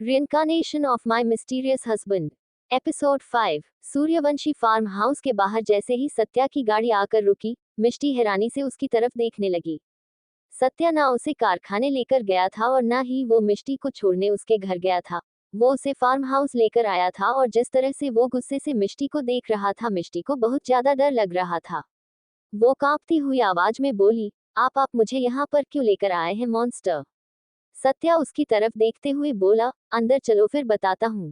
Reincarnation of My Mysterious Husband. Episode 5। Suryavanshi farmhouse के बाहर जैसे ही सत्या की गाड़ी आकर रुकी, मिष्टी हैरानी से उसकी तरफ देखने लगी। सत्या ना उसे कारखाने लेकर गया था और ना ही वो मिष्टी को छोड़ने उसके घर गया था। वो उसे फार्म हाउस लेकर आया था और जिस तरह से वो गुस्से से मिष्टी को देख रहा था, मिष्टी को बहुत ज्यादा डर लग रहा था। वो कांपती हुई आवाज में बोली, आप मुझे यहाँ पर क्यों लेकर आए हैं मॉन्स्टर? सत्या उसकी तरफ देखते हुए बोला, अंदर चलो फिर बताता हूँ।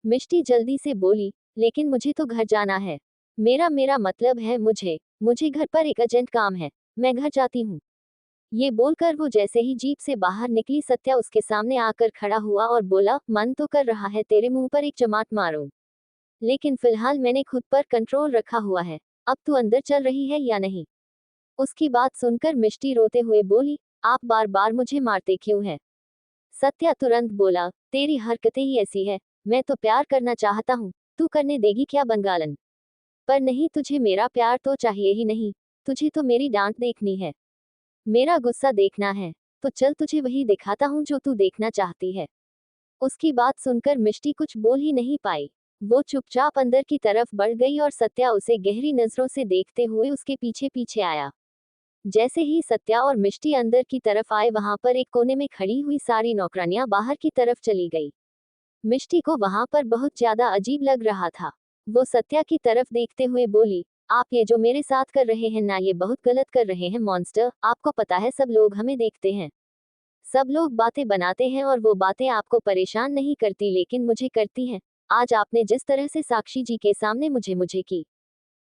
मिष्टी जल्दी से बोली, लेकिन मुझे तो घर जाना है। मेरा मतलब है मुझे घर पर एक अर्जेंट काम है। मैं घर जाती हूँ। ये बोलकर वो जैसे ही जीप से बाहर निकली, सत्या उसके सामने आकर खड़ा हुआ और बोला, मन तो कर रहा है तेरे मुंह पर एक चमाट मारूं, लेकिन फिलहाल मैंने खुद पर कंट्रोल रखा हुआ है। अब तू अंदर चल रही है या नहीं? उसकी बात सुनकर मिष्टी रोते हुए बोली, आप बार बार मुझे मारते क्यों हैं? सत्या तुरंत बोला, तेरी हरकतें ही ऐसी है। मैं तो प्यार करना चाहता हूँ, तू करने देगी क्या बंगालन? पर नहीं, तुझे मेरा प्यार तो चाहिए ही नहीं। तुझे तो मेरी डांट देखनी है, मेरा गुस्सा देखना है। तो चल तुझे वही दिखाता हूँ जो तू देखना चाहती है। उसकी बात सुनकर मिष्टी कुछ बोल ही नहीं पाई। वो चुपचाप अंदर की तरफ बढ़ गई और सत्या उसे गहरी नजरों से देखते हुए उसके पीछे पीछे आया। जैसे ही सत्या और मिष्टी अंदर की तरफ आए, वहां पर एक कोने में खड़ी हुई सारी नौकरानियां बाहर की तरफ चली गई। मिष्टी को वहां पर बहुत ज्यादा अजीब लग रहा था। वो सत्या की तरफ देखते हुए बोली, आप ये जो मेरे साथ कर रहे हैं ना, ये बहुत गलत कर रहे हैं मॉन्स्टर। आपको पता है सब लोग हमें देखते हैं, सब लोग बातें बनाते हैं और वो बातें आपको परेशान नहीं करती, लेकिन मुझे करती हैं। आज आपने जिस तरह से साक्षी जी के सामने मुझे मुझे की।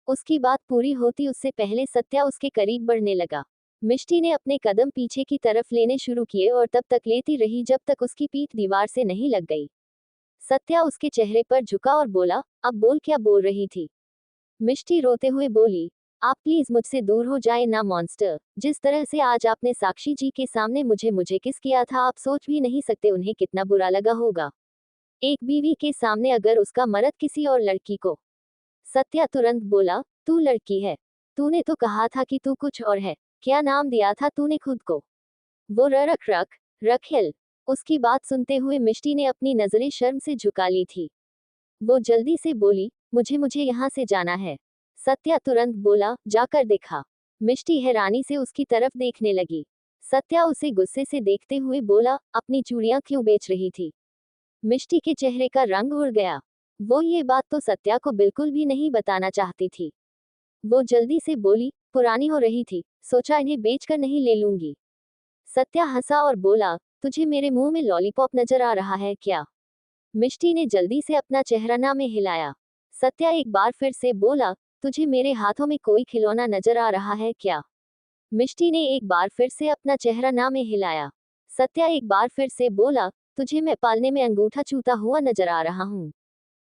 उसकी बात पूरी होती उससे पहले सत्या उसके करीब बढ़ने लगा। मिष्टी ने अपने कदम पीछे की तरफ लेने शुरू किए और तब तक लेती रही जब तक उसकी पीठ दीवार से नहीं लग गई। सत्या उसके चेहरे पर झुका और बोला, अब बोल, क्या बोल रही थी? मिष्टी रोते हुए बोली, आप प्लीज मुझसे दूर हो जाए ना मॉन्स्टर। जिस तरह से आज आपने साक्षी जी के सामने मुझे मुझे किस किया था, आप सोच भी नहीं सकते उन्हें कितना बुरा लगा होगा, एक बीवी के सामने अगर उसका मर्द किसी और लड़की को। सत्या तुरंत बोला, तू लड़की है? तूने तो कहा था कि तू कुछ और है। क्या नाम दिया था तूने खुद को? वो रखिल। उसकी बात सुनते हुए मिष्टी ने अपनी नजरें शर्म से झुका ली थी। वो जल्दी से बोली, मुझे मुझे यहाँ से जाना है। सत्या तुरंत बोला, जाकर दिखा। मिष्टी हैरानी से उसकी तरफ देखने लगी। सत्या उसे गुस्से से देखते हुए बोला, अपनी चूड़ियां क्यों बेच रही थी? मिष्टी के चेहरे का रंग उड़ गया। वो ये बात तो सत्या को बिल्कुल भी नहीं बताना चाहती थी। वो जल्दी से बोली, पुरानी हो रही थी, सोचा इन्हें बेचकर नहीं ले लूंगी। सत्या हंसा और बोला, तुझे मेरे मुंह में लॉलीपॉप नजर आ रहा है क्या? मिष्टी ने जल्दी से अपना चेहरा ना में हिलाया। सत्या एक बार फिर से बोला, तुझे मेरे हाथों में कोई खिलौना नजर आ रहा है क्या? मिष्टी ने एक बार फिर से अपना चेहरा ना में हिलाया। सत्या एक बार फिर से बोला, तुझे मैं पालने में अंगूठा चूता हुआ नजर आ रहा हूँ।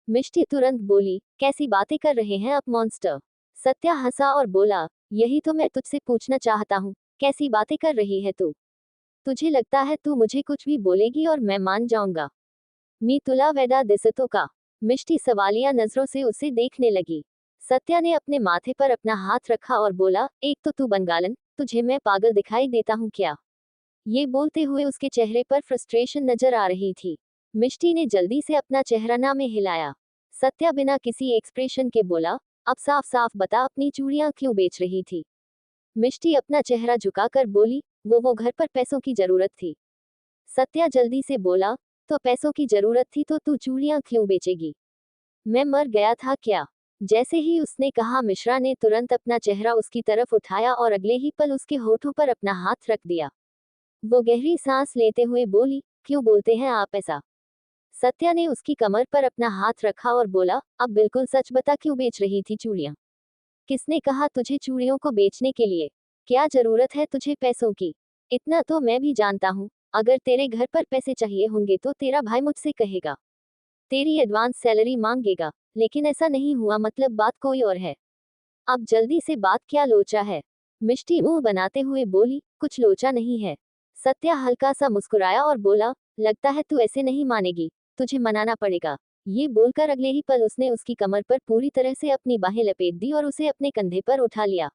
मिष्टी तुरंत बोली, कैसी बातें कर रहे हैं आप मॉन्स्टर? सत्या हंसा और बोला, यही तो मैं तुझसे पूछना चाहता हूँ, कैसी बातें कर रही है तू? तुझे लगता है तू मुझे कुछ भी बोलेगी और मैं मान जाऊंगा? मी तुला वेदा दिसतो का? मिष्टी सवालिया नजरों से उसे देखने लगी। सत्या ने अपने माथे पर अपना हाथ रखा और बोला, एक तो तू बंगालन, तुझे मैं पागल दिखाई देता हूँ क्या? ये बोलते हुए उसके चेहरे पर फ्रस्ट्रेशन नजर आ रही थी। मिष्टी ने जल्दी से अपना चेहरा ना में हिलाया। सत्या बिना किसी एक्सप्रेशन के बोला, अब साफ साफ बता, अपनी चूड़ियां क्यों बेच रही थी? मिष्टी अपना चेहरा झुकाकर बोली, वो घर पर पैसों की जरूरत थी। सत्या जल्दी से बोला, तो पैसों की जरूरत थी तो तू चूड़ियां क्यों बेचेगी? मैं मर गया था क्या? जैसे ही उसने कहा, मिश्रा ने तुरंत अपना चेहरा उसकी तरफ उठाया और अगले ही पल उसके होठों पर अपना हाथ रख दिया। वो गहरी सांस लेते हुए बोली, क्यों बोलते हैं आप ऐसा? सत्या ने उसकी कमर पर अपना हाथ रखा और बोला, अब बिल्कुल सच बता, क्यों बेच रही थी चूड़ियां? किसने कहा तुझे चूड़ियों को बेचने के लिए? क्या जरूरत है तुझे पैसों की? इतना तो मैं भी जानता हूँ, अगर तेरे घर पर पैसे चाहिए होंगे तो तेरा भाई मुझसे कहेगा, तेरी एडवांस सैलरी मांगेगा। लेकिन ऐसा नहीं हुआ, मतलब बात कोई और है। अब जल्दी से बात क्या लोचा है? मिष्टी मुंह बनाते हुए बोली, कुछ लोचा नहीं है। सत्या हल्का सा मुस्कुराया और बोला, लगता है तू ऐसे नहीं मानेगी, तुझे मनाना पड़ेगा। ये बोलकर अगले ही पल उसने उसकी कमर पर पूरी तरह से अपनी बाहें लपेट दी और उसे अपने कंधे पर उठा लिया।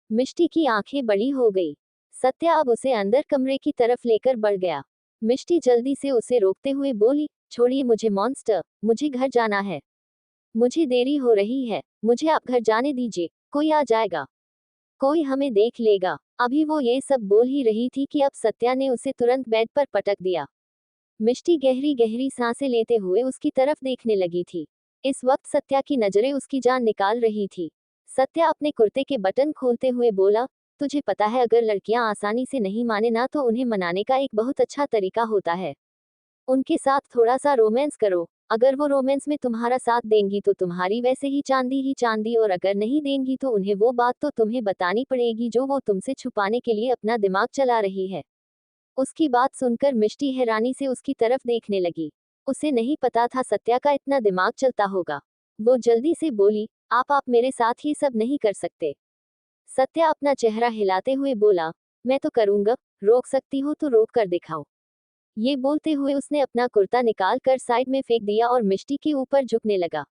मिष्टी की आंखें बड़ी हो गई। सत्या अब उसे अंदर कमरे की तरफ लेकर बढ़ गया। मिष्टी जल्दी से उसे रोकते हुए बोली, छोड़िए मुझे मॉन्स्टर, मुझे घर जाना है। मुझे देरी हो रही है, मुझे आप घर जाने दीजिए, कोई आ जाएगा, कोई हमें देख लेगा। अभी वो ये सब बोल ही रही थी कि अब सत्या ने उसे तुरंत बेड पर पटक दिया। मिष्टी गहरी गहरी सांसें लेते हुए उसकी तरफ देखने लगी थी। इस वक्त सत्या की नजरें उसकी जान निकाल रही थी। सत्या अपने कुर्ते के बटन खोलते हुए बोला, तुझे पता है अगर लड़कियां आसानी से नहीं माने ना तो उन्हें मनाने का एक बहुत अच्छा तरीका होता है। उनके साथ थोड़ा सा रोमांस करो। अगर वो रोमांस में तुम्हारा साथ देंगी तो तुम्हारी वैसे ही चांदी और अगर नहीं देंगी तो उन्हें वो बात तो तुम्हें बतानी पड़ेगी जो वो तुमसे छुपाने के लिए अपना दिमाग चला रही है। उसकी बात सुनकर मिष्टी हैरानी से उसकी तरफ देखने लगी। उसे नहीं पता था सत्या का इतना दिमाग चलता होगा। वो जल्दी से बोली, आप मेरे साथ ये सब नहीं कर सकते। सत्या अपना चेहरा हिलाते हुए बोला, मैं तो करूंगा, रोक सकती हो तो रोक कर दिखाओ। ये बोलते हुए उसने अपना कुर्ता निकाल कर साइड में फेंक दिया और मिष्टी के ऊपर झुकने लगा।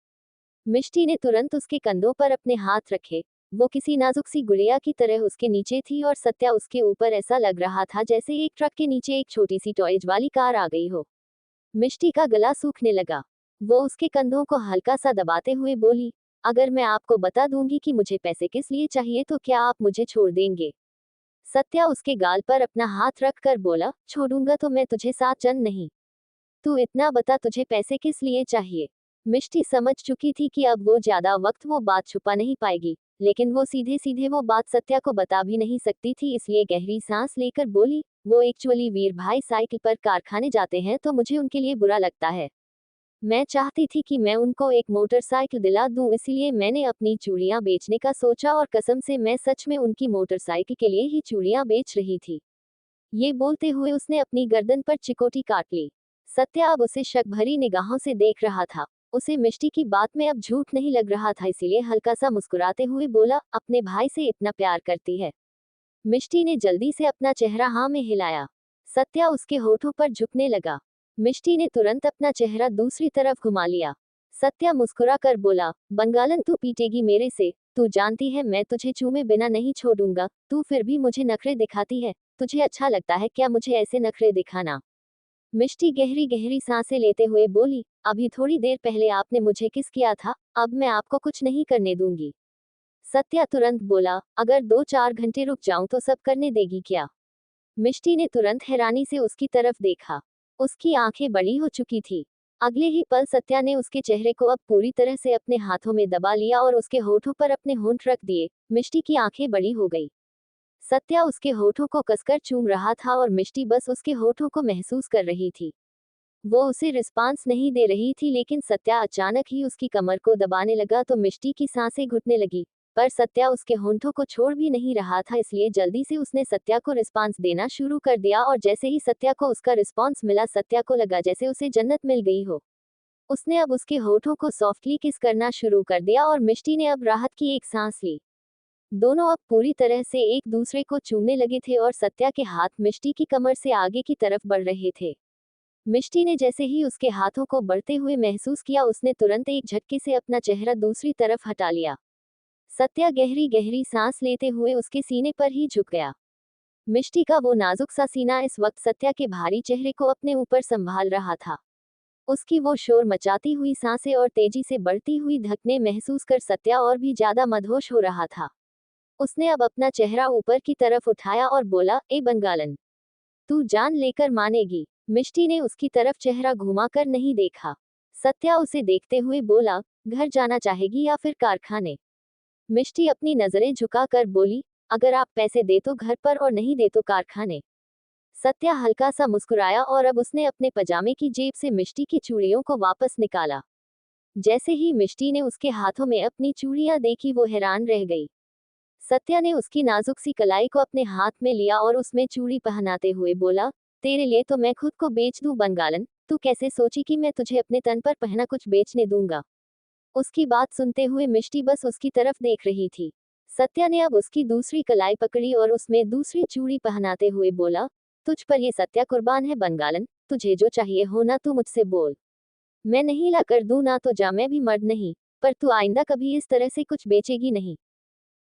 मिष्टी ने तुरंत उसके कंधों पर अपने हाथ रखे। वो किसी नाजुक सी गुड़िया की तरह उसके नीचे थी और सत्या उसके ऊपर ऐसा लग रहा था जैसे एक ट्रक के नीचे एक छोटी सी टॉयज वाली कार आ गई हो। मिष्टी का गला सूखने लगा। वो उसके कंधों को हल्का सा दबाते हुए बोली, अगर मैं आपको बता दूंगी कि मुझे पैसे किस लिए चाहिए तो क्या आप मुझे छोड़ देंगे? सत्या उसके गाल पर अपना हाथ रख कर बोला, छोड़ूंगा तो मैं तुझे साथ चंद नहीं। तू इतना बता तुझे पैसे किस लिए चाहिए? मिष्टी समझ चुकी थी कि अब वो ज्यादा वक्त वो बात छुपा नहीं पाएगी, लेकिन वो सीधे सीधे वो बात सत्या को बता भी नहीं सकती थी, इसलिए गहरी सांस लेकर बोली, वो एक्चुअली वीर भाई साइकिल पर कारखाने जाते हैं तो मुझे उनके लिए बुरा लगता है। मैं चाहती थी कि मैं उनको एक मोटरसाइकिल दिला दूं, इसलिए मैंने अपनी चूड़ियां बेचने का सोचा और कसम से मैं सच में उनकी मोटरसाइकिल के लिए ही चूड़ियां बेच रही थी। ये बोलते हुए उसने अपनी गर्दन पर चिकोटी काट ली। सत्या अब उसे शक भरी निगाहों से देख रहा था। उसे मिष्टी की बात में अब झूठ नहीं लग रहा था, इसीलिए हल्का सा मुस्कुराते हुए बोला, अपने भाई से इतना प्यार करती है? मिष्टी ने जल्दी से अपना चेहरा हाँ में हिलाया। सत्या उसके होठों पर झुकने लगा। मिष्टी ने तुरंत अपना चेहरा दूसरी तरफ घुमा लिया। सत्या मुस्कुरा कर बोला, बंगालन तू पीटेगी मेरे से, तू जानती है मैं तुझे चूमे बिना नहीं छोड़ूंगा, तू फिर भी मुझे नखरे दिखाती है, तुझे अच्छा लगता है क्या मुझे ऐसे नखरे दिखाना? मिष्टी गहरी गहरी सांसें लेते हुए बोली, अभी थोड़ी देर पहले आपने मुझे किस किया था, अब मैं आपको कुछ नहीं करने दूंगी। सत्या तुरंत बोला, अगर 2-4 घंटे रुक जाऊं तो सब करने देगी क्या? मिष्टी ने तुरंत हैरानी से उसकी तरफ देखा। उसकी आंखें बड़ी हो चुकी थी। अगले ही पल सत्या ने उसके चेहरे को अब पूरी तरह से अपने हाथों में दबा लिया और उसके होठों पर अपने होंठ रख दिए। मिष्टी की आंखें बड़ी हो गई। सत्या उसके होठों को कसकर चूम रहा था और मिष्टी बस उसके होठों को महसूस कर रही थी। वो उसे रिस्पांस नहीं दे रही थी, लेकिन सत्या अचानक ही उसकी कमर को दबाने लगा तो मिष्टी की सांसें घुटने लगी। पर सत्या उसके होंठों को छोड़ भी नहीं रहा था, इसलिए जल्दी से उसने सत्या को रिस्पांस देना शुरू कर दिया और जैसे ही सत्या को उसका रिस्पांस मिला सत्या को लगा जैसे उसे जन्नत मिल गई हो। उसने अब उसके होठों को सॉफ्टली किस करना शुरू कर दिया और मिष्टी ने अब राहत की एक सांस ली। दोनों अब पूरी तरह से एक दूसरे को चूमने लगे थे और सत्या के हाथ मिष्टी की कमर से आगे की तरफ बढ़ रहे थे। मिष्टी ने जैसे ही उसके हाथों को बढ़ते हुए महसूस किया, उसने तुरंत एक झटके से अपना चेहरा दूसरी तरफ हटा लिया। सत्या गहरी गहरी सांस लेते हुए उसके सीने पर ही झुक गया। मिष्टी का वो नाजुक सा सीना इस वक्त सत्या के भारी चेहरे को अपने ऊपर संभाल रहा था। उसकी वो शोर मचाती हुई सांसें और तेजी से बढ़ती हुई धड़कनें महसूस कर सत्या और भी ज्यादा मदहोश हो रहा था। उसने अब अपना चेहरा ऊपर की तरफ उठाया और बोला, ए बंगालन, तू जान लेकर मानेगी? मिष्टी ने उसकी तरफ चेहरा घुमाकर नहीं देखा। सत्या उसे देखते हुए बोला, घर जाना चाहेगी या फिर कारखाने? मिष्टी अपनी नजरें झुकाकर बोली, अगर आप पैसे दे तो घर पर और नहीं दे तो कारखाने। सत्या हल्का सा मुस्कुराया और अब उसने अपने पजामे की जेब से मिष्टी की चूड़ियों को वापस निकाला। जैसे ही मिष्टी ने उसके हाथों में अपनी चूड़ियां देखी वो हैरान रह गई। सत्या ने उसकी नाजुक सी कलाई को अपने हाथ में लिया और उसमें चूड़ी पहनाते हुए बोला, तेरे लिए तो मैं खुद को बेच दूं बंगालन, तू कैसे सोची कि मैं तुझे अपने तन पर पहना कुछ बेचने दूंगा? उसकी बात सुनते हुए मिष्टी बस उसकी तरफ देख रही थी। सत्या ने अब उसकी दूसरी कलाई पकड़ी और उसमें दूसरी चूड़ी पहनाते हुए बोला, तुझ पर ये सत्या कुर्बान है बंगालन, तुझे जो चाहिए हो ना तू मुझसे बोल। मैं नहीं ला कर दूं ना तो जा, मैं भी मर्द नहीं, पर तू आइंदा कभी इस तरह से कुछ बेचेगी नहीं।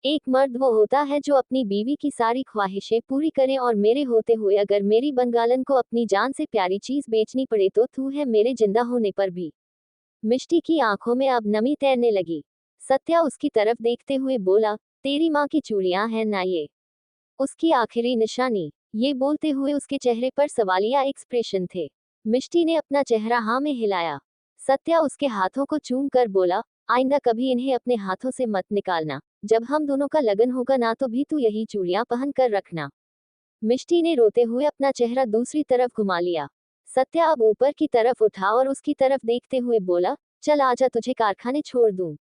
एक मर्द वो होता है जो अपनी बीवी की सारी ख्वाहिशें पूरी करे, और मेरे होते हुए अगर मेरी बंगालन को अपनी जान से प्यारी चीज बेचनी पड़े तो तू है मेरे जिंदा होने पर भी। मिष्टी की आंखों में अब नमी तैरने लगी। सत्या उसकी तरफ देखते हुए बोला, तेरी माँ की चूड़ियां हैं ना ये उसकी आखिरी निशानी। ये बोलते हुए उसके चेहरे पर सवालिया एक्सप्रेशन थे। मिष्टी ने अपना चेहरा हाँ में हिलाया। सत्या उसके हाथों को चूम कर बोला, आइंदा कभी इन्हें अपने हाथों से मत निकालना। जब हम दोनों का लगन होगा ना तो भी तू यही चूड़ियां पहन कर रखना। मिष्टी ने रोते हुए अपना चेहरा दूसरी तरफ घुमा लिया। सत्या अब ऊपर की तरफ उठा और उसकी तरफ देखते हुए बोला, चल आजा तुझे कारखाने छोड़ दूं।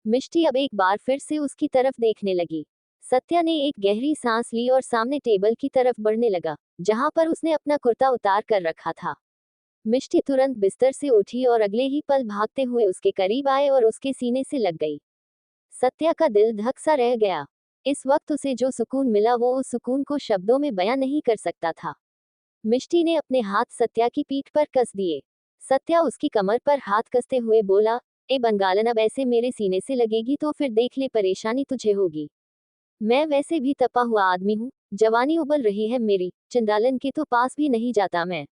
मिष्टी अब एक बार फिर से उसकी तरफ देखने लगी। सत्या ने एक गहरी सांस ली और सामने टेबल की तरफ बढ़ने लगा, जहां पर उसने अपना कुर्ता उतार कर रखा था। मिष्टी तुरंत बिस्तर से उठी और अगले ही पल भागते हुए उसके करीब आए और उसके सीने से लग गई। सत्या का दिल धक सा रह गया। इस वक्त उसे जो सुकून मिला वो उस सुकून को शब्दों में बयां नहीं कर सकता था। मिष्टी ने अपने हाथ सत्या की पीठ पर कस दिए। सत्या उसकी कमर पर हाथ कसते हुए बोला, ए बंगालन, अब ऐसे मेरे सीने से लगेगी तो फिर देख ले परेशानी तुझे होगी। मैं वैसे भी तपा हुआ आदमी हूँ, जवानी उबल रही है मेरी, चंडालन के तो पास भी नहीं जाता मैं।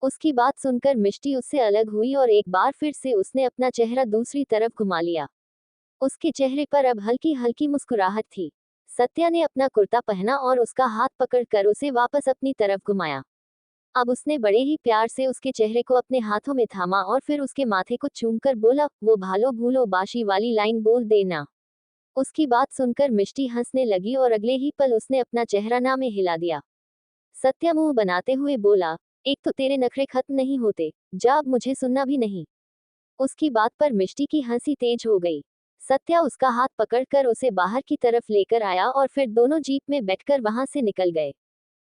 उसकी बात सुनकर मिष्टी उससे अलग हुई और एक बार फिर से उसने अपना चेहरा दूसरी तरफ घुमा लिया। उसके चेहरे पर अब हल्की हल्की मुस्कुराहट थी। सत्या ने अपना कुर्ता पहना और उसका हाथ पकड़कर उसे वापस अपनी तरफ घुमाया। अब उसने बड़े ही प्यार से उसके चेहरे को अपने हाथों में थामा और फिर उसके माथे को चूमकर बोला, वो भालो भूलो बाशी वाली लाइन बोल देना। उसकी बात सुनकर मिष्टी हंसने लगी और अगले ही पल उसने अपना चेहरा ना में हिला दिया। सत्या मुंह बनाते हुए बोला, एक तो तेरे नखरे खत्म नहीं होते, जा अब मुझे सुनना भी नहीं। उसकी बात पर मिष्टी की हंसी तेज हो गई। सत्या उसका हाथ पकड़कर उसे बाहर की तरफ लेकर आया और फिर दोनों जीप में बैठकर वहां से निकल गए।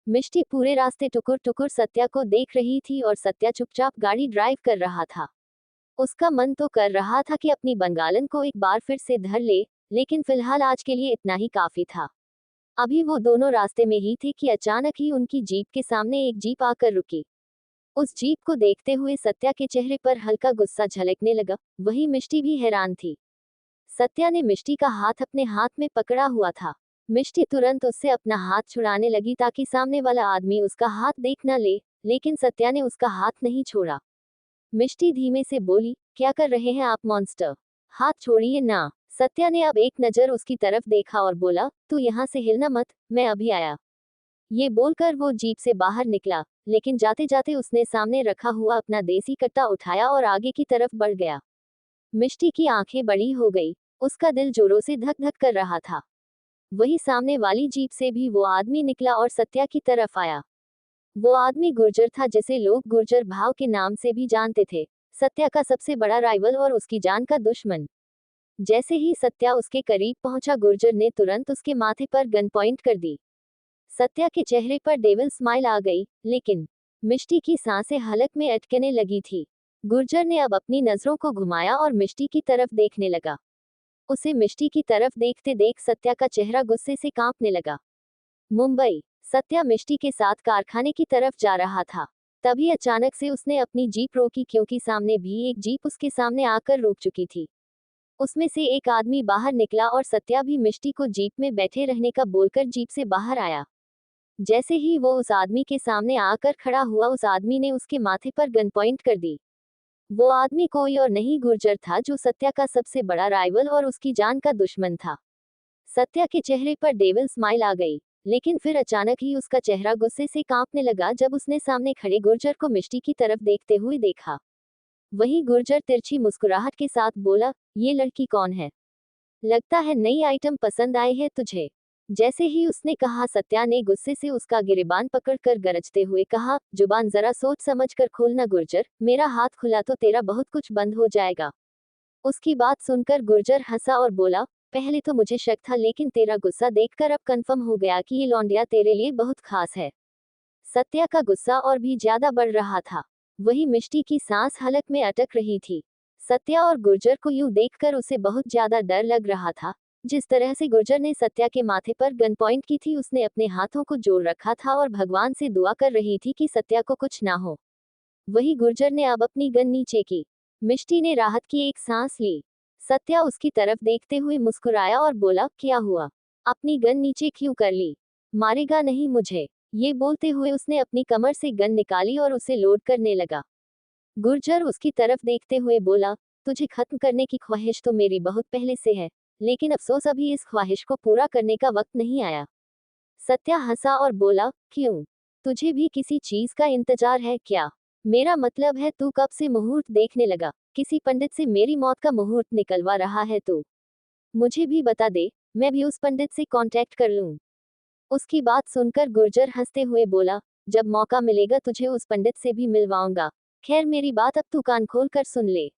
मिष्टी पूरे रास्ते टुकुर टुकुर सत्या को देख रही थी और सत्या चुपचाप गाड़ी ड्राइव कर रहा था। उसका मन तो कर रहा था कि अपनी बंगालन को एक बार फिर से धर ले, लेकिन फिलहाल आज के लिए इतना ही काफी था। अभी वो दोनों रास्ते में ही थे कि अचानक ही उनकी जीप के सामने एक जीप आकर रुकी। उस जीप को देखते हुए सत्या के चेहरे पर हल्का गुस्सा झलकने लगा। वहीं मिष्टी भी हैरान थी। सत्या ने मिष्टी का हाथ अपने हाथ में पकड़ा हुआ था। मिष्टी तुरंत उससे अपना हाथ छुड़ाने लगी ताकि सामने वाला आदमी उसका हाथ देख न ले, लेकिन सत्या ने उसका हाथ नहीं छोड़ा। मिष्टी धीमे से बोली, क्या कर रहे हैं आप मॉन्स्टर? हाथ छोड़िए ना। सत्या ने अब एक नजर उसकी तरफ देखा और बोला, तू यहाँ से हिलना मत, मैं अभी आया। ये बोलकर वो जीप से बाहर निकला, लेकिन जाते जाते उसने सामने रखा हुआ अपना देसी कट्टा उठाया और आगे की तरफ बढ़ गया। मिष्टी की आंखें बड़ी हो गई। उसका दिल जोरों से धक धक कर रहा था। वही सामने वाली जीप से भी वो आदमी निकला और सत्या की तरफ आया। वो आदमी गुर्जर था, जिसे लोग गुर्जर भाव के नाम से भी जानते थे। सत्या का सबसे बड़ा राइवल और उसकी जान का दुश्मन। जैसे ही सत्या उसके करीब पहुंचा, गुर्जर ने तुरंत उसके माथे पर गन पॉइंट कर दी। सत्या के चेहरे पर डेविल स्माइल आ गई, लेकिन मिष्टी की सांसें हलक में अटकने लगी थी। गुर्जर ने अब अपनी नजरों को घुमाया और मिष्टी की तरफ देखने लगा। उसे मिष्टी की तरफ देखते देख सत्या का चेहरा गुस्से से कांपने लगा। मुंबई। सत्या मिष्टी के साथ कारखाने की तरफ जा रहा था। तभी अचानक से उसने अपनी जीप रोकी, क्योंकि सामने भी एक जीप उसके सामने आकर रुक चुकी थी। उसमें से एक आदमी बाहर निकला और सत्या भी मिष्टी को जीप में बैठे रहने का बोलकर जीप से बाहर आया। जैसे ही वो उस आदमी के सामने आकर खड़ा हुआ, उस आदमी ने उसके माथे पर गन पॉइंट कर दी। वो आदमी कोई और नहीं गुर्जर था, जो सत्या का सबसे बड़ा राइवल और उसकी जान का दुश्मन था। सत्या के चेहरे पर डेविल स्माइल आ गई, लेकिन फिर अचानक ही उसका चेहरा गुस्से से कांपने लगा जब उसने सामने खड़े गुर्जर को मिष्टी की तरफ देखते हुए देखा। वहीं गुर्जर तिरछी मुस्कुराहट के साथ बोला, ये लड़की कौन है? लगता है नई आइटम पसंद आई है तुझे। जैसे ही उसने कहा, सत्या ने गुस्से से उसका गिरेबान पकड़कर गरजते हुए कहा, जुबान जरा सोच समझ कर खोलना गुर्जर, मेरा हाथ खुला तो तेरा बहुत कुछ बंद हो जाएगा। उसकी बात सुनकर गुर्जर हंसा और बोला, पहले तो मुझे शक था, लेकिन तेरा गुस्सा देखकर अब कंफर्म हो गया कि ये लौंडिया तेरे लिए बहुत खास है। सत्या का गुस्सा और भी ज्यादा बढ़ रहा था। वही मिष्टी की सांस हलक में अटक रही थी। सत्या और गुर्जर को यूं देखकर उसे बहुत ज्यादा डर लग रहा था। जिस तरह से गुर्जर ने सत्या के माथे पर गन पॉइंट की थी, उसने अपने हाथों को जोड़ रखा था और भगवान से दुआ कर रही थी कि सत्या को कुछ ना हो। वही गुर्जर ने अब अपनी गन नीचे की। मिष्टी ने राहत की एक सांस ली। सत्या उसकी तरफ देखते हुए मुस्कुराया और बोला, क्या हुआ? अपनी गन नीचे क्यों कर ली? मारेगा नहीं मुझे? ये बोलते हुए उसने अपनी कमर से गन निकाली और उसे लोड करने लगा। गुर्जर उसकी तरफ देखते हुए बोला, तुझे खत्म करने की ख्वाहिश तो मेरी बहुत पहले से है, लेकिन अफसोस अभी इस ख्वाहिश को पूरा करने का वक्त नहीं आया। सत्या हंसा और बोला, क्यों? तुझे भी किसी चीज का इंतजार है क्या? मेरा मतलब है तू कब से मुहूर्त देखने लगा? किसी पंडित से मेरी मौत का मुहूर्त निकलवा रहा है तू? मुझे भी बता दे, मैं भी उस पंडित से कांटेक्ट कर लूं। उसकी बात सुनकर गुर्जर हंसते हुए बोला, जब मौका मिलेगा तुझे उस पंडित से भी मिलवाऊंगा। खैर मेरी बात अब तू कान खोल कर सुन ले।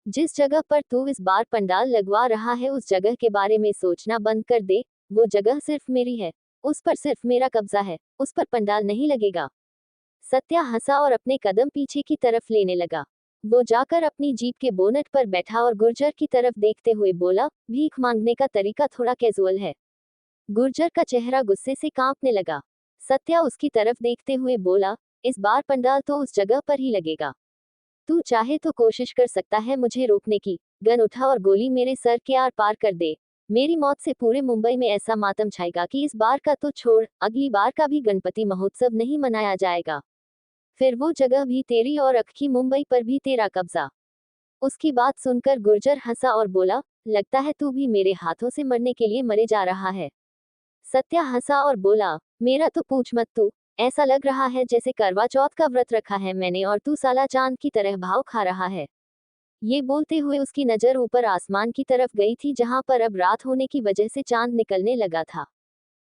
जिस जगह पर तू इस बार पंडाल लगवा रहा है उस जगह के बारे में सोचना बंद कर दे। वो जगह सिर्फ मेरी है, उस पर सिर्फ मेरा कब्जा है, उस पर पंडाल नहीं लगेगा। सत्या हंसा और अपने कदम पीछे की तरफ लेने लगा। वो जाकर अपनी जीप के बोनट पर बैठा और गुर्जर की तरफ देखते हुए बोला, भीख मांगने का तरीका थोड़ा कैजुअल है। गुर्जर का चेहरा गुस्से से कांपने लगा। सत्या उसकी तरफ देखते हुए बोला, इस बार पंडाल तो उस जगह पर ही लगेगा। तू चाहे तो कोशिश कर सकता है मुझे रोकने की। गन उठा और गोली मेरे सर के आर पार कर दे। मेरी मौत से पूरे मुंबई में ऐसा मातम छाएगा कि इस बार का तो छोड़, अगली बार का भी गणपति महोत्सव नहीं मनाया जाएगा। फिर वो जगह भी तेरी और अक्खी मुंबई पर भी तेरा कब्जा। उसकी बात सुनकर गुर्जर हंसा और बोला, लगता है तू भी मेरे हाथों से मरने के लिए मरे जा रहा है। सत्या हंसा और बोला, मेरा तो पूछ मत तू। ऐसा लग रहा है जैसे करवा चौथ का व्रत रखा है मैंने और तू साला चांद की तरह भाव खा रहा है। ये बोलते हुए उसकी नजर ऊपर आसमान की तरफ गई थी जहां पर अब रात होने की वजह से चांद निकलने लगा था।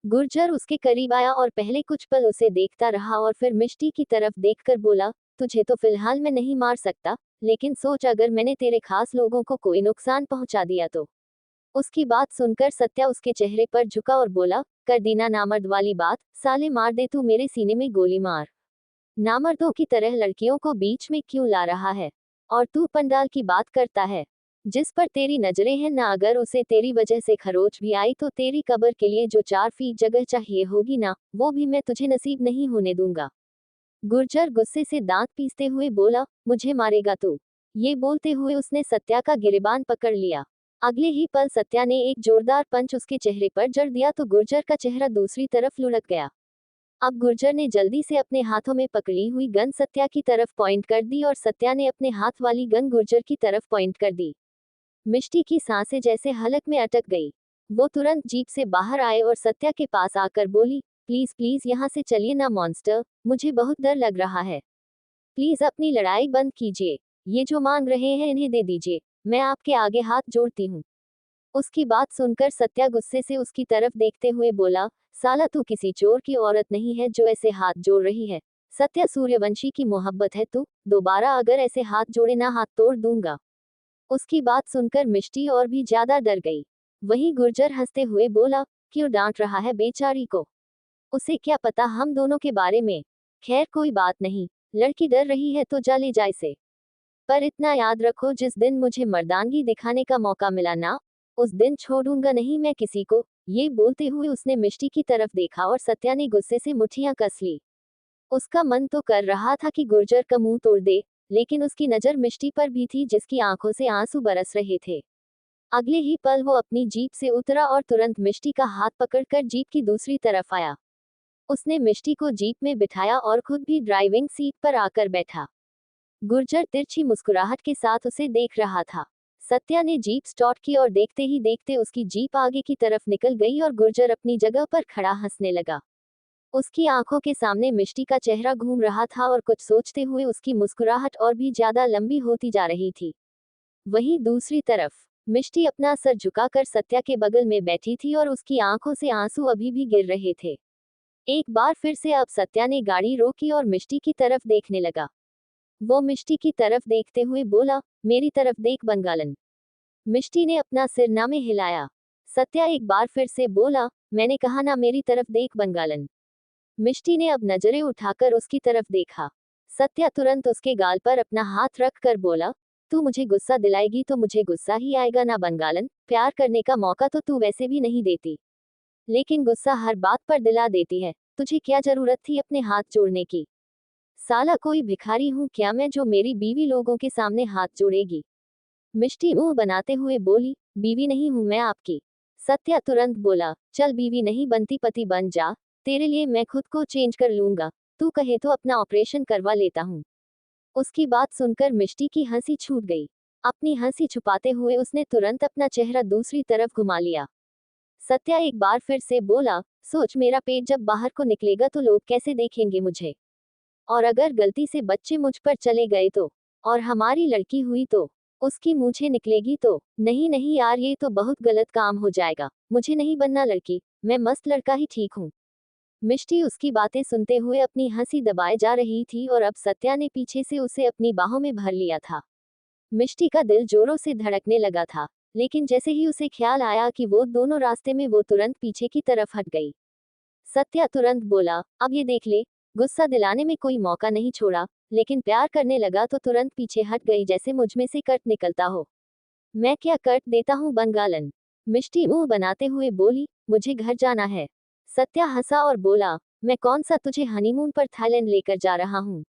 गुर्जर उसके करीब आया और पहले कुछ पल उसे देखता रहा और फिर मिष्टी की तरफ देखकर बोला, तुझे तो फिलहाल मैं नहीं मार सकता, लेकिन सोच अगर मैंने तेरे खास लोगों को कोई नुकसान पहुंचा दिया तो। उसकी बात सुनकर सत्या उसके चेहरे पर झुका और बोला, कर दी ना नामर्द वाली बात, साले मार दे तू मेरे सीने में गोली मार। नामर्दों की तरह लड़कियों को बीच में क्यों ला रहा है? और तू पंडाल की बात करता है? जिस पर तेरी नजरें हैं ना, अगर उसे तेरी वजह से खरोच भी आई तो तेरी कब्र के लिए जो 4 फीट जगह चाहिए होगी ना, वो भी मैं तुझे नसीब नहीं होने दूंगा। गुर्जर गुस्से से दांत पीसते हुए बोला, मुझे मारेगा तू? ये बोलते हुए उसने सत्या का गिरेबान पकड़ लिया। अगले ही पल सत्या ने एक जोरदार पंच उसके चेहरे पर जड़ दिया तो गुर्जर का चेहरा दूसरी तरफ लुढ़क गया। अब गुर्जर ने जल्दी से अपने हाथों में पकड़ी हुई गन सत्या की तरफ पॉइंट कर दी और सत्या ने अपने हाथ वाली गन गुर्जर की तरफ पॉइंट कर दी। मिष्टी की सांसें जैसे हलक में अटक गई। वो तुरंत जीप से बाहर आए और सत्या के पास आकर बोली, प्लीज प्लीज यहाँ से चलिए ना मॉन्स्टर, मुझे बहुत डर लग रहा है। प्लीज अपनी लड़ाई बंद कीजिए। ये जो मांग रहे हैं इन्हें दे दीजिए, मैं आपके आगे हाथ जोड़ती हूँ। उसकी बात सुनकर सत्या गुस्से से उसकी तरफ देखते हुए बोला, साला तू किसी चोर की औरत नहीं है जो ऐसे हाथ जोड़ रही है। सत्या सूर्यवंशी की मोहब्बत है तू, दोबारा अगर ऐसे हाथ जोड़े ना हाथ तोड़ दूंगा। उसकी बात सुनकर मिष्टी और भी ज्यादा डर गई। वहीं गुर्जर हंसते हुए बोला, क्यों डांट रहा है बेचारी को? उसे क्या पता हम दोनों के बारे में। खैर कोई बात नहीं, लड़की डर रही है तो जा ले जाए से। पर इतना याद रखो जिस दिन मुझे मर्दानगी दिखाने का मौका मिला ना, उस दिन छोड़ूंगा नहीं मैं किसी को। ये बोलते हुए उसने मिष्टी की तरफ देखा और सत्या ने गुस्से से मुट्ठियां कस ली। उसका मन तो कर रहा था कि गुर्जर का मुंह तोड़ दे, लेकिन उसकी नजर मिष्टी पर भी थी जिसकी आंखों से आंसू बरस रहे थे। अगले ही पल वो अपनी जीप से उतरा और तुरंत मिष्टी का हाथ पकड़कर जीप की दूसरी तरफ आया। उसने मिष्टी को जीप में बिठाया और खुद भी ड्राइविंग सीट पर आकर बैठा। गुर्जर तिरछी मुस्कुराहट के साथ उसे देख रहा था। सत्या ने जीप स्टार्ट की और देखते ही देखते उसकी जीप आगे की तरफ निकल गई और गुर्जर अपनी जगह पर खड़ा हंसने लगा। उसकी आंखों के सामने मिष्टी का चेहरा घूम रहा था और कुछ सोचते हुए उसकी मुस्कुराहट और भी ज्यादा लंबी होती जा रही थी। वहीं दूसरी तरफ मिष्टी अपना सर झुकाकर सत्या के बगल में बैठी थी और उसकी आंखों से आंसू अभी भी गिर रहे थे। एक बार फिर से अब सत्या ने गाड़ी रोकी और मिष्टी की तरफ देखने लगा। वो मिष्टी की तरफ देखते हुए बोला, मेरी तरफ देख बंगालन। मिष्टी ने अपना सिर ना में हिलाया। सत्या एक बार फिर से बोला, मैंने कहा ना मेरी तरफ देख बंगालन। मिष्टी ने अब नजरें उठाकर उसकी तरफ देखा। सत्या तुरंत उसके गाल पर अपना हाथ रख कर बोला, तू मुझे गुस्सा दिलाएगी तो मुझे गुस्सा ही आएगा ना बंगालन, प्यार करने का मौका तो तू वैसे भी नहीं देती, लेकिन गुस्सा हर बात पर दिला देती है। तुझे क्या जरूरत थी अपने हाथ जोड़ने की? साला कोई भिखारी हूं क्या मैं जो मेरी बीवी लोगों के सामने हाथ जोड़ेगी? मिष्टी मुंह बनाते हुए बोली, बीवी नहीं हूं मैं आपकी। सत्या तुरंत बोला, चल बीवी नहीं बनती पति बन जा, तेरे लिए मैं खुद को चेंज कर लूंगा, तू कहे तो अपना ऑपरेशन करवा लेता हूँ। उसकी बात सुनकर मिष्टी की हंसी छूट गई। अपनी हंसी छुपाते हुए उसने तुरंत अपना चेहरा दूसरी तरफ घुमा लिया। सत्या एक बार फिर से बोला, सोच मेरा पेट जब बाहर को निकलेगा तो लोग कैसे देखेंगे मुझे, और अगर गलती से बच्चे मुझ पर चले गए तो, और हमारी लड़की हुई तो, उसकी मूछें निकलेगी तो, नहीं नहीं यार ये तो बहुत गलत काम हो जाएगा, मुझे नहीं बनना लड़की, मैं मस्त लड़का ही ठीक हूँ। मिष्टी उसकी बातें सुनते हुए अपनी हंसी दबाए जा रही थी और अब सत्या ने पीछे से उसे अपनी बाहों में भर लिया था। मिष्टी का दिल जोरों से धड़कने लगा था, लेकिन जैसे ही उसे ख्याल आया कि वो दोनों रास्ते में, वो तुरंत पीछे की तरफ हट गई। सत्या तुरंत बोला, अब ये देख ले, गुस्सा दिलाने में कोई मौका नहीं छोड़ा, लेकिन प्यार करने लगा तो तुरंत पीछे हट गई जैसे मुझ में से कट निकलता हो। मैं क्या कट देता हूँ बंगालन। मिष्टी मुंह बनाते हुए बोली, मुझे घर जाना है। सत्या हंसा और बोला, मैं कौन सा तुझे हनीमून पर थाईलैंड लेकर जा रहा हूँ।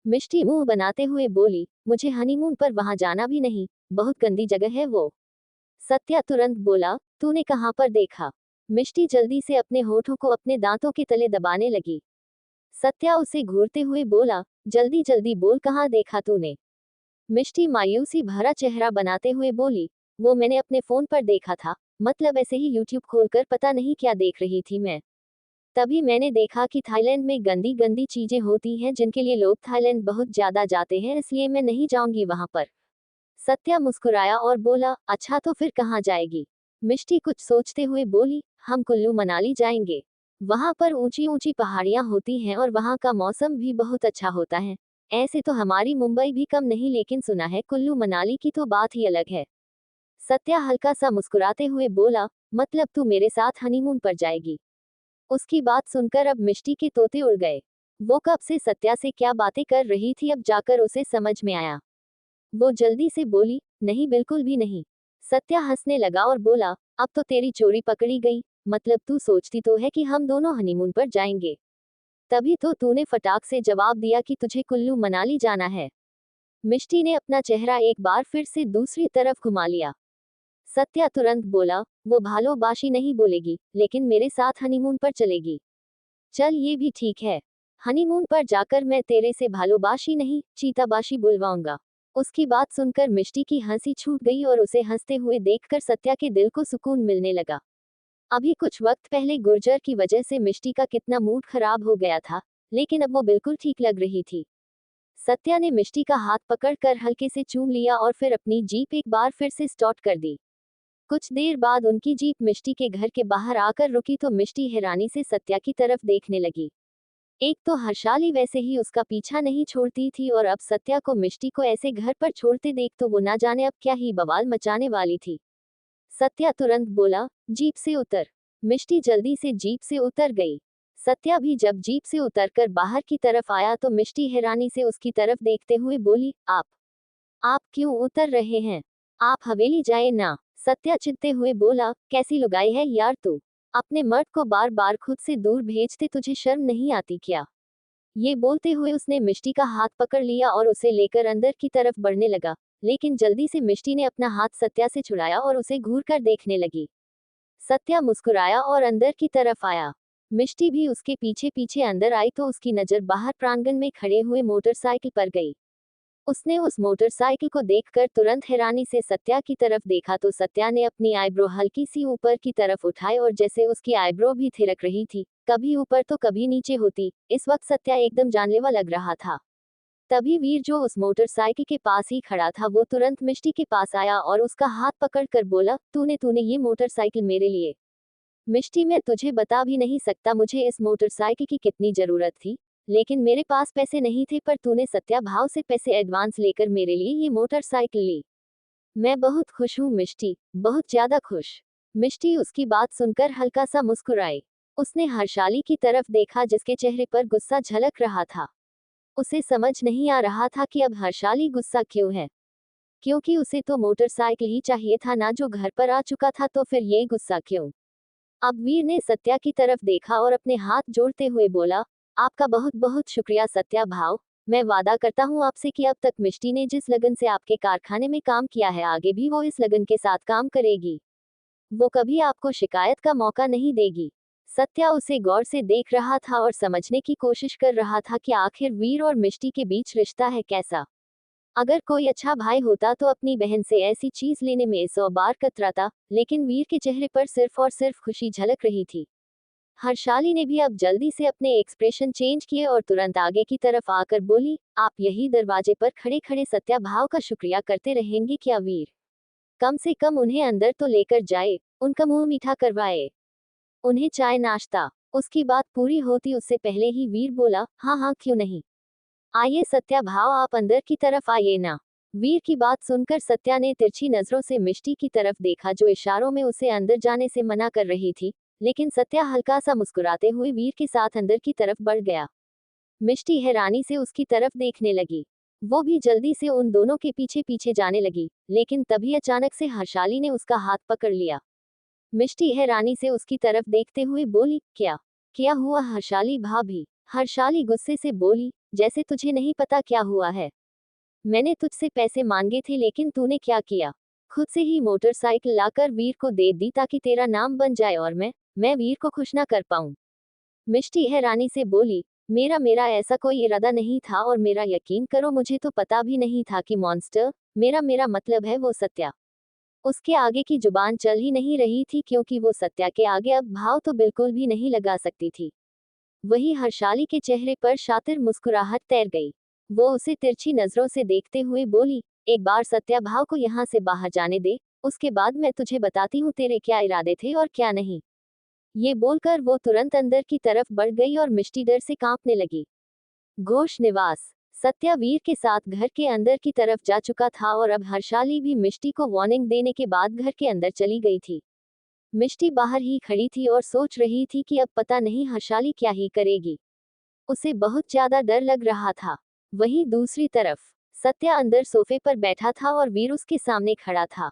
मिष्टी मुंह बनाते हुए बोली, मुझे हनीमून पर वहां जाना भी नहीं, बहुत गंदी जगह है वो। सत्या तुरंत बोला, तूने कहाँ पर देखा। मिष्टी जल्दी से अपने होठों को अपने दांतों के तले दबाने लगी। सत्या उसे घूरते हुए बोला, जल्दी जल्दी बोल कहाँ देखा तूने। मिष्टी मायूसी भरा चेहरा बनाते हुए बोली, वो मैंने अपने फोन पर देखा था, मतलब ऐसे ही यूट्यूब खोलकर पता नहीं क्या देख रही थी मैं। तभी मैंने देखा कि थाईलैंड में गंदी गंदी चीजें होती हैं जिनके लिए लोग थाईलैंड बहुत ज्यादा जाते हैं, इसलिए मैं नहीं जाऊंगी वहां पर। सत्या मुस्कुराया और बोला, अच्छा तो फिर कहाँ जाएगी। मिष्टी कुछ सोचते हुए बोली, हम कुल्लू मनाली जाएंगे। वहां पर ऊंची ऊंची पहाड़ियां होती हैं और वहां का मौसम भी बहुत अच्छा होता है। ऐसे तो हमारी मुंबई भी कम नहीं, लेकिन सुना है कुल्लू मनाली की तो बात ही अलग है। सत्या हल्का सा मुस्कुराते हुए बोला, मतलब तू मेरे साथ हनीमून पर जाएगी। उसकी बात सुनकर अब मिष्टी के तोते उड़ गए। वो कब से सत्या से क्या बातें कर रही थी, अब जाकर उसे समझ में आया। वो जल्दी से बोली, नहीं बिल्कुल भी नहीं। सत्या हंसने लगा और बोला, अब तो तेरी चोरी पकड़ी गई, मतलब तू सोचती तो है कि हम दोनों हनीमून पर जाएंगे, तभी तो तूने फटाक से जवाब दिया कि तुझे कुल्लू मनाली जाना है। मिष्टी ने अपना चेहरा एक बार फिर से दूसरी तरफ घुमा लिया। सत्या तुरंत बोला, वो भालोबाशी नहीं बोलेगी, लेकिन मेरे साथ हनीमून पर चलेगी। चल ये भी ठीक है। हनीमून पर जाकर मैं तेरे से भालोबाशी नहीं, चीताबाशी बुलवाऊंगा। उसकी बात सुनकर मिष्टी की हंसी छूट गई और उसे हंसते हुए देखकर सत्या के दिल को सुकून मिलने लगा। अभी कुछ वक्त पहले गुर्जर की वजह से मिष्टी का कितना मूड खराब हो गया था, लेकिन अब वो बिल्कुल ठीक लग रही थी। सत्या ने मिष्टी का हाथ पकड़कर हल्के से चूम लिया और फिर अपनी जीप एक बार फिर से स्टार्ट कर दी। कुछ देर बाद उनकी जीप मिष्टी के घर के बाहर आकर रुकी तो मिष्टी हैरानी से सत्या की तरफ देखने लगी। एक तो हर्षाली वैसे ही उसका पीछा नहीं छोड़ती थी और अब सत्या को मिष्टी को ऐसे घर पर छोड़ते देख तो वो ना जाने अब क्या ही बवाल मचाने वाली थी। सत्या तुरंत बोला, जीप से उतर। मिष्टी जल्दी से जीप से उतर गई। सत्या भी जब जीप से उतरकर बाहर की तरफ आया तो मिष्टी हैरानी से उसकी तरफ देखते हुए बोली, आप क्यों उतर रहे हैं? आप हवेली जाए ना। सत्या चिढ़ते हुए बोला, कैसी लुगाई है यार तू, अपने मर्द को बार बार खुद से दूर भेजते तुझे शर्म नहीं आती क्या। ये बोलते हुए उसने मिष्टी का हाथ पकड़ लिया और उसे लेकर अंदर की तरफ बढ़ने लगा, लेकिन जल्दी से मिष्टी ने अपना हाथ सत्या से छुड़ाया और उसे घूर कर देखने लगी। सत्या मुस्कुराया और अंदर की तरफ आया। मिष्टी भी उसके पीछे पीछे अंदर आई तो उसकी नजर बाहर प्रांगण में खड़े हुए मोटरसाइकिल पर गई। उसने उस मोटरसाइकिल को देखकर तुरंत हैरानी से सत्या की तरफ देखा तो सत्या ने अपनी आईब्रो हल्की सी ऊपर की तरफ उठाई और जैसे उसकी आईब्रो भी थिरक रही थी, कभी ऊपर तो कभी नीचे होती, इस वक्त सत्या एकदम जानलेवा लग रहा था। तभी वीर जो उस मोटरसाइकिल के पास ही खड़ा था वो तुरंत मिष्टी के पास आया और उसका हाथ पकड़कर बोला, तूने तूने ये मोटरसाइकिल मेरे लिए। मिष्टी, मैं तुझे बता भी नहीं सकता मुझे इस मोटरसाइकिल की कितनी जरूरत थी, लेकिन मेरे पास पैसे नहीं थे, पर तूने सत्या भाव से पैसे एडवांस लेकर मेरे लिए ये मोटरसाइकिल ली। मैं बहुत खुश हूँ मिष्टी, बहुत ज्यादा खुश। मिष्टी उसकी बात सुनकर हल्का सा मुस्कुराई। उसने हर्षाली की तरफ देखा जिसके चेहरे पर गुस्सा झलक रहा था। उसे समझ नहीं आ रहा था कि अब हर्षाली गुस्सा क्यों है, क्योंकि उसे तो मोटरसाइकिल ही चाहिए था ना जो घर पर आ चुका था, तो फिर ये गुस्सा क्यों। अब वीर ने सत्या की तरफ देखा और अपने हाथ जोड़ते हुए बोला, आपका बहुत बहुत शुक्रिया सत्या भाव, मैं वादा करता हूँ आपसे कि अब तक मिष्टी ने जिस लगन से आपके कारखाने में काम किया है आगे भी वो इस लगन के साथ काम करेगी। वो कभी आपको शिकायत का मौका नहीं देगी। सत्या उसे गौर से देख रहा था और समझने की कोशिश कर रहा था कि आखिर वीर और मिष्टी के बीच रिश्ता है कैसा। अगर कोई अच्छा भाई होता तो अपनी बहन से ऐसी चीज लेने में 100 बार कतराता, लेकिन वीर के चेहरे पर सिर्फ और सिर्फ खुशी झलक रही थी। हर्षाली ने भी अब जल्दी से अपने एक्सप्रेशन चेंज किए और तुरंत आगे की तरफ आकर बोली, आप यही दरवाजे पर खड़े खड़े सत्या भाव का शुक्रिया करते रहेंगे क्या वीर? कम से कम उन्हें अंदर तो लेकर जाए, उनका मुंह मीठा करवाए, उन्हें चाय नाश्ता। उसकी बात पूरी होती उससे पहले ही वीर बोला, हाँ हाँ क्यों नहीं, आइए सत्या भाव आप अंदर की तरफ आइए ना। वीर की बात सुनकर सत्या ने तिरछी नजरों से मिष्टी की तरफ देखा जो इशारों में उसे अंदर जाने से मना कर रही थी, लेकिन सत्या हल्का सा मुस्कुराते हुए वीर के साथ अंदर की तरफ बढ़ गया। मिष्टी हैरानी से उसकी तरफ देखने लगी। वो भी जल्दी से उन दोनों के पीछे पीछे जाने लगी, लेकिन तभी अचानक से हर्षाली ने उसका हाथ पकड़ लिया। मिष्टी हैरानी से उसकी तरफ देखते हुए बोली, क्या हुआ हर्षाली भाभी? हर्षाली गुस्से से बोली, जैसे तुझे नहीं पता क्या हुआ है। मैंने तुझसे पैसे मांगे थे लेकिन तूने क्या किया? खुद से ही मोटरसाइकिल लाकर वीर को दे दी ताकि तेरा नाम बन जाए और मैं वीर को खुश ना कर पाऊं। मिष्टी हैरानी से बोली, मेरा मेरा ऐसा कोई इरादा नहीं था और मेरा यकीन करो मुझे तो पता भी नहीं था कि मॉन्स्टर, मेरा मेरा मतलब है वो सत्या। उसके आगे की जुबान चल ही नहीं रही थी क्योंकि वो सत्या के आगे अब भाव तो बिल्कुल भी नहीं लगा सकती थी। वही हर्षाली के चेहरे पर शातिर मुस्कुराहट तैर गई। वो उसे तिरछी नजरों से देखते हुए बोली, एक बार सत्या भाव को यहाँ से बाहर जाने दे, उसके बाद मैं तुझे बताती हूँ तेरे क्या इरादे थे और क्या नहीं। ये बोलकर वो तुरंत अंदर की तरफ बढ़ गई और मिष्टी डर से कांपने लगी। घोष निवास। सत्या वीर के साथ घर के अंदर की तरफ जा चुका था और अब हर्षाली भी मिष्टी को वार्निंग देने के बाद घर के अंदर चली गई थी। मिष्टी बाहर ही खड़ी थी और सोच रही थी कि अब पता नहीं हर्षाली क्या ही करेगी। उसे बहुत ज्यादा डर लग रहा था। वहीं दूसरी तरफ सत्या अंदर सोफे पर बैठा था और वीर उसके सामने खड़ा था।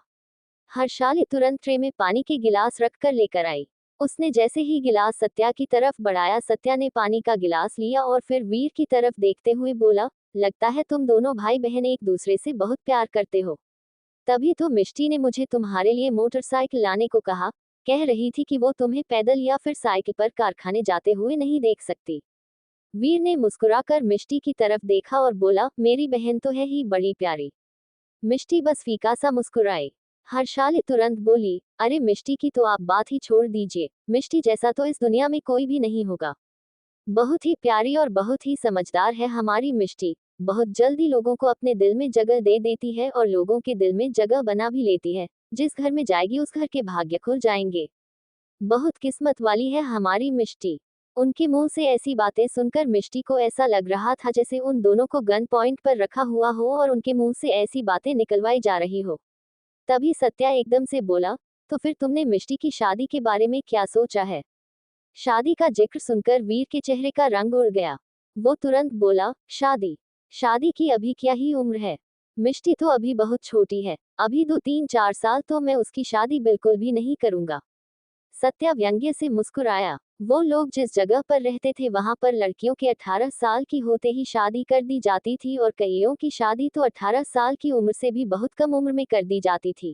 हर्षाली तुरंत ट्रे में पानी के गिलास रखकर लेकर आई। उसने जैसे ही गिलास सत्या की तरफ बढ़ाया सत्या ने पानी का गिलास लिया और फिर वीर की तरफ देखते हुए बोला, लगता है तुम दोनों भाई बहन एक दूसरे से बहुत प्यार करते हो। तभी तो मिष्टी ने मुझे तुम्हारे लिए मोटरसाइकिल लाने को कहा, कह रही थी कि वो तुम्हें पैदल या फिर साइकिल पर कारखाने जाते हुए नहीं देख सकती। वीर ने मुस्कुराकर मिष्टी की तरफ देखा और बोला, मेरी बहन तो है ही बड़ी प्यारी। मिष्टी बस फीका सा मुस्कुराई। हर्षाली तुरंत बोली, अरे मिष्टी की तो आप बात ही छोड़ दीजिए, मिष्टी जैसा तो इस दुनिया में कोई भी नहीं होगा। बहुत ही प्यारी और बहुत ही समझदार है हमारी मिष्टी। बहुत जल्दी लोगों को अपने दिल में जगह दे देती है और लोगों के दिल में जगह बना भी लेती है। जिस घर में जाएगी उस घर के भाग्य खुल जाएंगे। बहुत किस्मत वाली है हमारी मिष्टी। उनके मुंह से ऐसी बातें सुनकर मिष्टी को ऐसा लग रहा था जैसे उन दोनों को गन पॉइंट पर रखा हुआ हो और उनके मुंह से ऐसी बातें निकलवाई जा रही हो। तभी सत्या एकदम से बोला, तो फिर तुमने मिष्टी की शादी के बारे में क्या सोचा है? शादी का जिक्र सुनकर वीर के चेहरे का रंग उड़ गया। वो तुरंत बोला, शादी? शादी की अभी क्या ही उम्र है? मिष्टी तो अभी बहुत छोटी है, अभी 2 3 4 साल तो मैं उसकी शादी बिल्कुल भी नहीं करूंगा। सत्या व्यंग्य से मुस्कुराया। वो लोग जिस जगह पर रहते थे वहां पर लड़कियों के 18 साल की होते ही शादी कर दी जाती थी और कईयों की शादी तो 18 साल की उम्र से भी बहुत कम उम्र में कर दी जाती थी।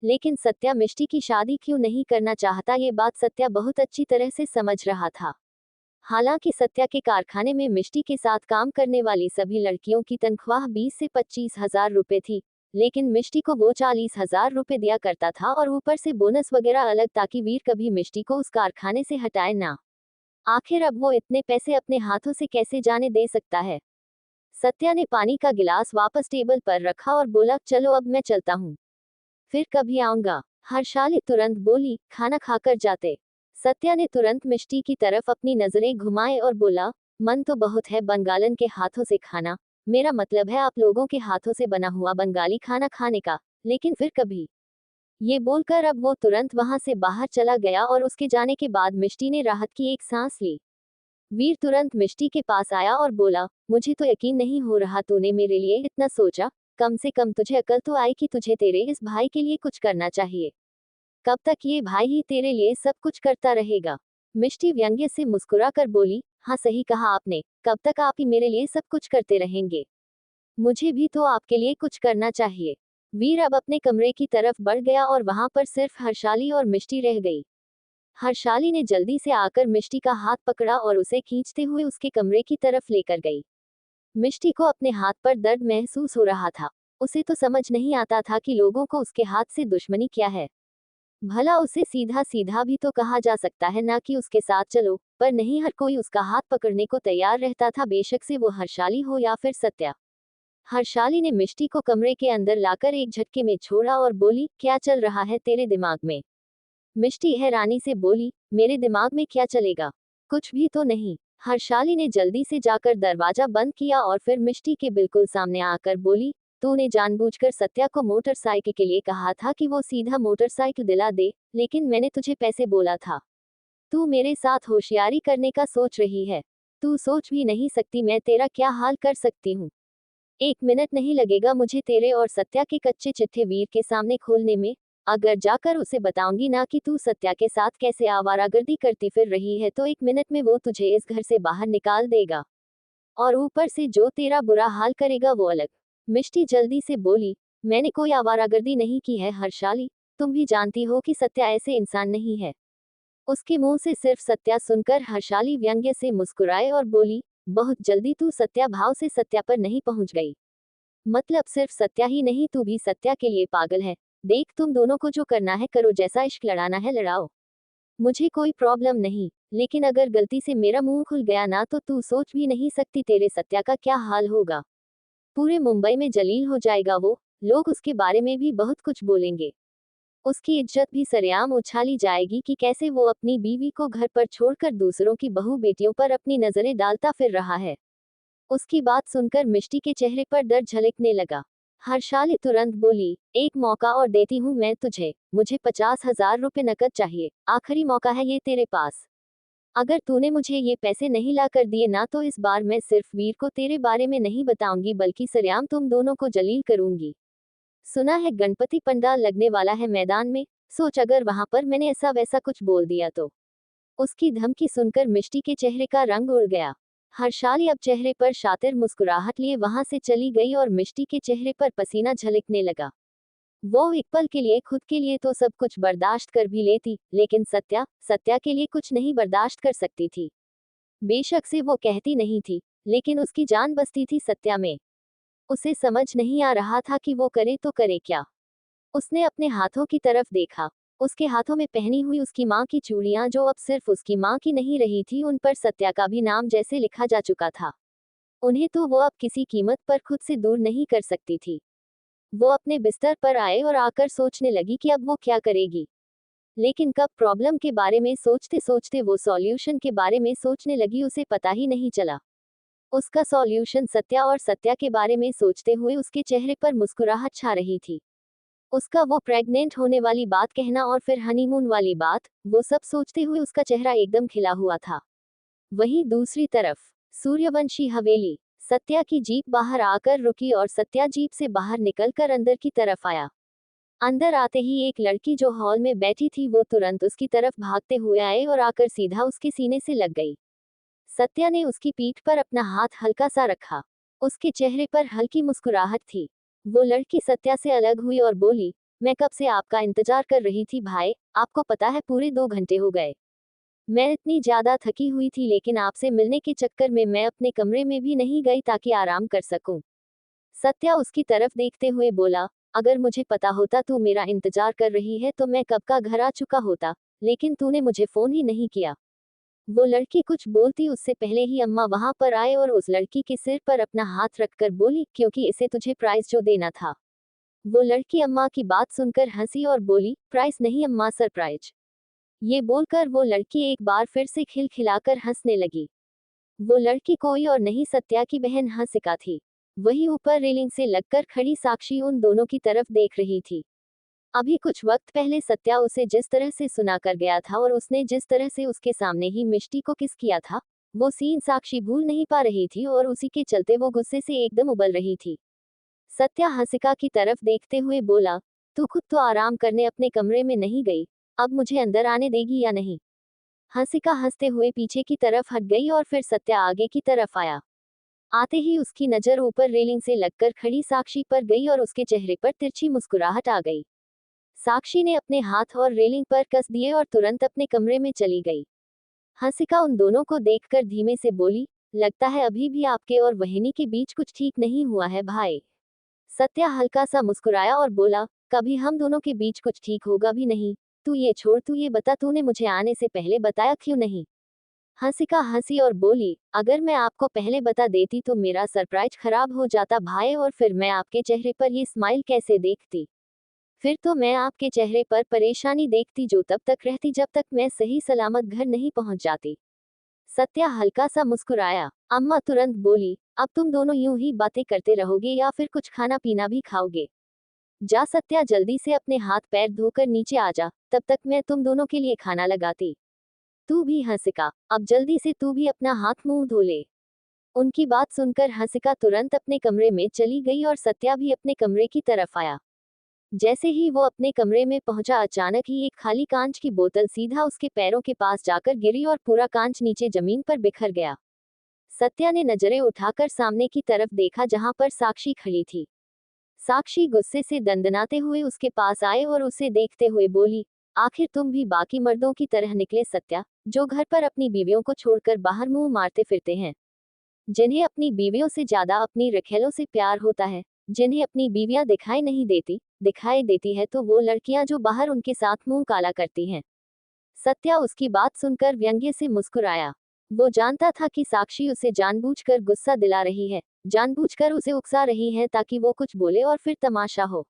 लेकिन सत्या मिष्टी की शादी क्यों नहीं करना चाहता ये बात सत्या बहुत अच्छी तरह से समझ रहा था। हालांकि सत्या के कारखाने में मिष्टी के साथ काम करने वाली सभी लड़कियों की तनख्वाह 20 से 25 हजार रुपए थी, लेकिन मिष्टी को वो 40 हजार रुपए दिया करता था और ऊपर से बोनस वगैरह अलग ताकि वीर कभी मिष्टी को उस कारखाने से हटाए ना। आखिर अब वो इतने पैसे अपने हाथों से कैसे जाने दे सकता है। सत्या ने पानी का गिलास वापस टेबल पर रखा और बोला, चलो अब मैं चलता हूँ, फिर कभी आऊंगा। हर्षाली तुरंत बोली, खाना खाकर जाते। सत्या ने तुरंत मिष्टी की तरफ अपनी नजरें घुमाए और बोला, मन तो बहुत है बंगालन के हाथों से खाना, मेरा मतलब है आप लोगों के हाथों से बना हुआ बंगाली खाना खाने का, लेकिन फिर कभी। ये बोलकर अब वो तुरंत वहां से बाहर चला गया और उसके जाने के बाद मिष्टी ने राहत की एक सांस ली। वीर तुरंत मिष्टी के पास आया और बोला, मुझे तो यकीन नहीं हो रहा तूने मेरे लिए इतना सोचा, कम से कम तुझे अकल तो आई कि तुझे तेरे इस भाई के लिए कुछ करना चाहिए। कब तक ये भाई ही तेरे लिए सब कुछ करता रहेगा? मिष्टी व्यंग्य से मुस्कुरा कर बोली, हाँ सही कहा आपने, कब तक आप ही मेरे लिए सब कुछ करते रहेंगे? मुझे भी तो आपके लिए कुछ करना चाहिए। वीर अब अपने कमरे की तरफ बढ़ गया और वहां पर सिर्फ हर्षाली और मिष्टी रह गई। हर्षाली ने जल्दी से आकर मिष्टी का हाथ पकड़ा और उसे खींचते हुए उसके कमरे की तरफ लेकर गई। मिष्टी को अपने हाथ पर दर्द महसूस हो रहा था। उसे तो समझ नहीं आता था कि लोगों को उसके हाथ से दुश्मनी क्या है। भला उसे सीधा सीधा भी तो कहा जा सकता है ना कि उसके साथ चलो, पर नहीं, हर कोई उसका हाथ पकड़ने को तैयार रहता था, बेशक से वो हर्षाली हो या फिर सत्या। हर्षाली ने मिष्टी को कमरे के अंदर लाकर एक झटके में छोड़ा और बोली, क्या चल रहा है तेरे दिमाग में? मिष्टी हैरानी से बोली, मेरे दिमाग में क्या चलेगा? कुछ भी तो नहीं। हर्षाली ने जल्दी से जाकर दरवाजा बंद किया और फिर मिष्टी के बिल्कुल सामने आकर बोली, तूने जानबूझकर सत्या को मोटरसाइकिल के लिए कहा था कि वो सीधा मोटरसाइकिल दिला दे, लेकिन मैंने तुझे पैसे बोला था। तू मेरे साथ होशियारी करने का सोच रही है। तू सोच भी नहीं सकती मैं तेरा क्या हाल कर सकती हूँ। 1 मिनट नहीं लगेगा मुझे तेरे और सत्या के कच्चे चिट्ठे वीर के सामने खोलने में। अगर जाकर उसे बताऊंगी ना कि तू सत्या के साथ कैसे आवारागर्दी करती फिर रही है, तो 1 मिनट में वो तुझे इस घर से बाहर निकाल देगा। और ऊपर से जो तेरा बुरा हाल करेगा वो अलग। मिष्टी जल्दी से बोली, मैंने कोई आवारागर्दी नहीं की है हर्षाली। तुम भी जानती हो कि सत्या ऐसे इंसान नहीं है। उसके मुंह से सिर्फ सत्या सुनकर हर्षाली व्यंग्य से मुस्कुराए और बोली, बहुत जल्दी तू सत्या भाव से सत्या पर नहीं पहुंच गई। मतलब सिर्फ सत्या ही नहीं, तू भी सत्या के लिए पागल है। देख, तुम दोनों को जो करना है करो, जैसा इश्क लड़ाना है लड़ाओ। मुझे कोई प्रॉब्लम नहीं, लेकिन अगर गलती से मेरा मुंह खुल गया ना तो तू सोच भी नहीं सकती तेरे सत्या का क्या हाल होगा। पूरे मुंबई में जलील हो जाएगा वो। लोग उसके बारे में भी बहुत कुछ बोलेंगे। उसकी इज्जत भी सरेआम उछाली जाएगी कि कैसे वो अपनी बीवी को घर पर छोड़कर दूसरों की बहू बेटियों पर अपनी नजरें डालता फिर रहा है। उसकी बात सुनकर मिष्टी के चेहरे पर दर्द झलकने लगा। हर्षाली तुरंत बोली, एक मौका और देती हूँ मैं तुझे, मुझे 50,000 रुपए नकद चाहिए, आखिरी मौका है ये तेरे पास। अगर तूने मुझे ये पैसे नहीं ला कर दिए ना तो इस बार मैं सिर्फ वीर को तेरे बारे में नहीं बताऊंगी बल्कि सरेआम तुम दोनों को जलील करूंगी। सुना है गणपति पंडाल लगने वाला है मैदान में, सोच अगर वहां पर मैंने ऐसा वैसा कुछ बोल दिया तो। उसकी धमकी सुनकर मिष्टी के चेहरे का रंग उड़ गया। हर्षाली अब चेहरे पर शातिर मुस्कुराहट लिए वहां से चली गई और मिष्टी के चेहरे पर पसीना झलकने लगा। वो एक पल के लिए खुद के लिए तो सब कुछ बर्दाश्त कर भी लेती, लेकिन सत्या सत्या के लिए कुछ नहीं बर्दाश्त कर सकती थी। बेशक से वो कहती नहीं थी, लेकिन उसकी जान बसती थी सत्या में। उसे समझ नहीं आ रहा था कि वो करे तो करे क्या। उसने अपने हाथों की तरफ देखा। उसके हाथों में पहनी हुई उसकी माँ की चूड़ियां जो अब सिर्फ उसकी माँ की नहीं रही थी, उन पर सत्या का भी नाम जैसे लिखा जा चुका था। उन्हें तो वो अब किसी कीमत पर खुद से दूर नहीं कर सकती थी। वो अपने बिस्तर पर आए और आकर सोचने लगी कि अब वो क्या करेगी। लेकिन कब प्रॉब्लम के बारे में सोचते सोचते वो सॉल्यूशन के बारे में सोचने लगी, उसे पता ही नहीं चला। उसका सॉल्यूशन सत्या, और सत्या के बारे में सोचते हुए उसके चेहरे पर मुस्कुराहट छा रही थी। उसका वो प्रेग्नेंट होने वाली बात कहना और फिर हनीमून वाली बात, वो सब सोचते हुए उसका चेहरा एकदम खिला हुआ था। वहीं दूसरी तरफ सूर्यवंशी हवेली, सत्या की जीप बाहर आकर रुकी और सत्या जीप से बाहर निकलकर अंदर की तरफ आया। अंदर आते ही एक लड़की जो हॉल में बैठी थी वो तुरंत उसकी तरफ भागते हुए आए और आकर सीधा उसके सीने से लग गई। सत्या ने उसकी पीठ पर अपना हाथ हल्का सा रखा। उसके चेहरे पर हल्की मुस्कुराहट थी। वो लड़की सत्या से अलग हुई और बोली, मैं कब से आपका इंतजार कर रही थी भाई, आपको पता है पूरे 2 घंटे हो गए। मैं इतनी ज्यादा थकी हुई थी, लेकिन आपसे मिलने के चक्कर में मैं अपने कमरे में भी नहीं गई ताकि आराम कर सकूं। सत्या उसकी तरफ देखते हुए बोला, अगर मुझे पता होता तू मेरा इंतजार कर रही है तो मैं कब का घर आ चुका होता, लेकिन तूने मुझे फोन ही नहीं किया। वो लड़की कुछ बोलती उससे पहले ही अम्मा वहां पर आए और उस लड़की के सिर पर अपना हाथ रखकर बोली, क्योंकि इसे तुझे प्राइस जो देना था। वो लड़की अम्मा की बात सुनकर हंसी और बोली, प्राइस नहीं अम्मा, सरप्राइज। ये बोलकर वो लड़की एक बार फिर से खिलखिलाकर हंसने लगी। वो लड़की कोई और नहीं, सत्या की बहन हंसिका थी। वही ऊपर रेलिंग से लगकर खड़ी साक्षी उन दोनों की तरफ देख रही थी। अभी कुछ वक्त पहले सत्या उसे जिस तरह से सुना कर गया था और उसने जिस तरह से उसके सामने ही मिष्टी को किस किया था, वो सीन साक्षी भूल नहीं पा रही थी और उसी के चलते वो गुस्से से एकदम उबल रही थी। सत्या हंसिका की तरफ देखते हुए बोला, तू खुद तो आराम करने अपने कमरे में नहीं गई, अब मुझे अंदर आने देगी या नहीं? हंसिका हंसते हुए पीछे की तरफ हट गई और फिर सत्या आगे की तरफ आया। आते ही उसकी नजर ऊपर रेलिंग से लगकर खड़ी साक्षी पर गई और उसके चेहरे पर तिरछी मुस्कुराहट आ गई। साक्षी ने अपने हाथ और रेलिंग पर कस दिए और तुरंत अपने कमरे में चली गई। हंसिका उन दोनों को देखकर धीमे से बोली, लगता है अभी भी आपके और वहिनी के बीच कुछ ठीक नहीं हुआ है भाई। सत्या हल्का सा मुस्कुराया और बोला, कभी हम दोनों के बीच कुछ ठीक होगा भी नहीं। तू ये छोड़, तू ये बता, तूने मुझे आने से पहले बताया क्यों नहीं? हंसिका हंसी और बोली, अगर मैं आपको पहले बता देती तो मेरा सरप्राइज खराब हो जाता भाई, और फिर मैं आपके चेहरे पर ये स्माइल कैसे देखती? फिर तो मैं आपके चेहरे पर परेशानी देखती जो तब तक रहती जब तक मैं सही सलामत घर नहीं पहुंच जाती। सत्या हल्का सा मुस्कुराया। अम्मा तुरंत बोली, अब तुम दोनों यूं ही बातें करते रहोगे या फिर कुछ खाना पीना भी खाओगे? जा सत्या, जल्दी से अपने हाथ पैर धोकर नीचे आ जा, तब तक मैं तुम दोनों के लिए खाना लगाती। तू भी हंसिका, अब जल्दी से तू भी अपना हाथ मुंह धो ले। उनकी बात सुनकर हंसिका तुरंत अपने कमरे में चली गई और सत्या भी अपने कमरे की तरफ आया। जैसे ही वो अपने कमरे में पहुंचा, अचानक ही एक खाली कांच की बोतल सीधा उसके पैरों के पास जाकर गिरी और पूरा कांच नीचे जमीन पर बिखर गया। सत्या ने नजरें उठाकर सामने की तरफ देखा जहां पर साक्षी खड़ी थी। साक्षी गुस्से से दंदनाते हुए उसके पास आए और उसे देखते हुए बोली, आखिर तुम भी बाकी मर्दों की तरह निकले सत्या, जो घर पर अपनी बीवियों को छोड़कर बाहर मुंह मारते फिरते हैं। जिन्हें अपनी बीवियों से ज्यादा अपनी रखेलों से प्यार होता है, जिन्हें अपनी बीवियां दिखाई देती है तो वो लड़कियां जो बाहर उनके साथ मुंह काला करती हैं। सत्या उसकी बात सुनकर व्यंग्य से मुस्कुराया। वो जानता था कि साक्षी उसे जानबूझकर गुस्सा दिला रही है, जानबूझकर उसे उकसा रही है ताकि वो कुछ बोले और फिर तमाशा हो।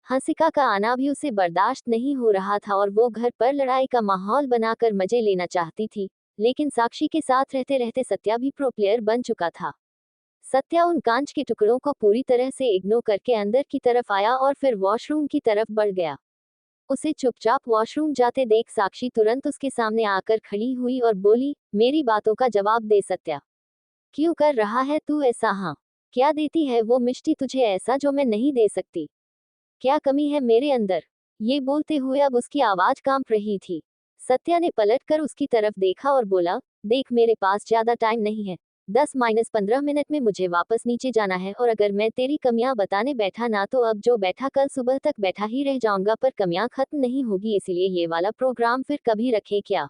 हंसिका का आना भी उसे बर्दाश्त नहीं हो रहा था और वो घर पर लड़ाई का माहौल बनाकर मजे लेना चाहती थी, लेकिन साक्षी के साथ रहते रहते सत्या भी प्रो प्लेयर बन चुका था। सत्या उन कांच के टुकड़ों को पूरी तरह से इग्नोर करके अंदर की तरफ आया और फिर वॉशरूम की तरफ बढ़ गया। उसे चुपचाप वॉशरूम जाते देख साक्षी तुरंत उसके सामने आकर खड़ी हुई और बोली, मेरी बातों का जवाब दे सत्या। क्यों कर रहा है तू ऐसा? हाँ, क्या देती है वो मिष्टी तुझे ऐसा जो मैं नहीं दे सकती? क्या कमी है मेरे अंदर? ये बोलते हुए अब उसकी आवाज कांप रही थी। सत्या ने पलटकर उसकी तरफ देखा और बोला, देख मेरे पास ज्यादा टाइम नहीं है, 10-15 मिनट में मुझे वापस नीचे जाना है, और अगर मैं तेरी कमियां बताने बैठा ना तो अब जो बैठा कल सुबह तक बैठा ही रह जाऊंगा, पर कमियां खत्म नहीं होगी, इसलिए ये वाला प्रोग्राम फिर कभी रखे क्या?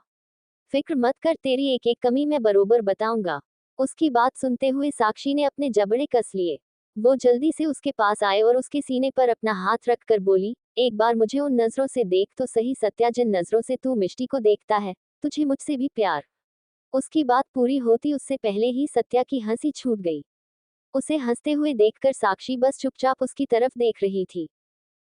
फिक्र मत कर, तेरी एक एक कमी मैं बरोबर बताऊंगा। उसकी बात सुनते हुए साक्षी ने अपने जबड़े कस लिए। वो जल्दी से उसके पास आए और उसके सीने पर अपना हाथ रखकर बोली, एक बार मुझे उन नजरों से देख तो सही सत्या, जिन नजरों से तू मिष्टी को देखता है, तुझे मुझसे भी प्यार। उसकी बात पूरी होती उससे पहले ही सत्या की हंसी छूट गई। उसे हंसते हुए देखकर साक्षी बस चुपचाप उसकी तरफ देख रही थी।